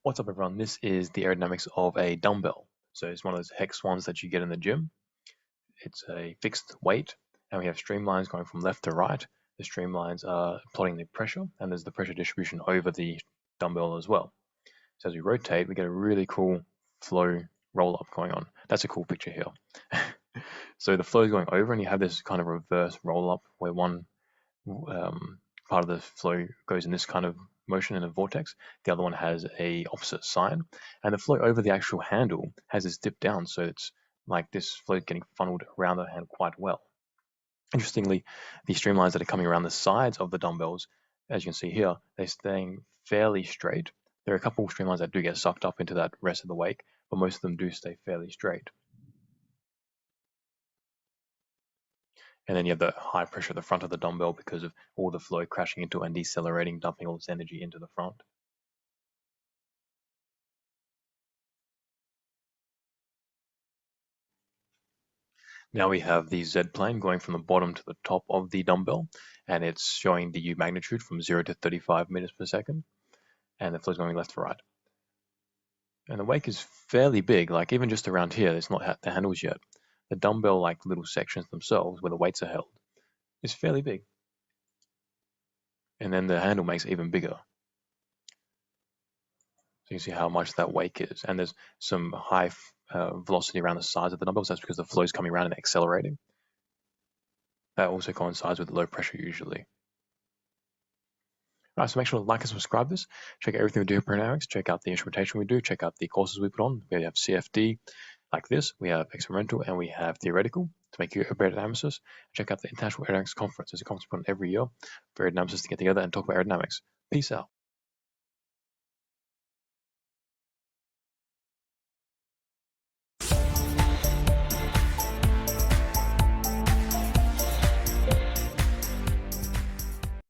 What's up, everyone? This is the aerodynamics of a dumbbell. So it's one of those hex ones that you get in the gym. It's a fixed weight, and we have streamlines going from left to right. The streamlines are plotting the pressure, and there's the pressure distribution over the dumbbell as well. So as we rotate, we get a really cool flow roll-up going on. That's a cool picture here. So the flow is going over, and you have this kind of reverse roll-up where one part of the flow goes in this kind of motion in a vortex. The other one has a opposite sign, and the flow over the actual handle has this dip down, so it's like this flow getting funneled around the handle quite well. Interestingly, the streamlines that are coming around the sides of the dumbbells, as you can see here, they're staying fairly straight. There are a couple of streamlines that do get sucked up into that rest of the wake, but most of them do stay fairly straight. And then you have the high pressure at the front of the dumbbell because of all the flow crashing into and decelerating, dumping all its energy into the front. Now we have the Z plane going from the bottom to the top of the dumbbell, and it's showing the U magnitude from 0 to 35 meters per second, and the flow is going left to right. And the wake is fairly big, like even just around here, it's not the handles yet. The dumbbell, like little sections themselves where the weights are held, is fairly big. And then the handle makes it even bigger. So you can see how much that wake is. And there's some high velocity around the sides of the dumbbells. That's because the flow is coming around and accelerating. That also coincides with low pressure usually. All right, so make sure to like and subscribe this. Check out everything we do for aerodynamics. Check out the instrumentation we do. Check out the courses we put on. We have CFD like this. We have experimental and we have theoretical to make you a better aerodynamicist. Check out the International Aerodynamics Conference. It's a conference put on every year for aerodynamicists to get together and talk about aerodynamics. Peace out.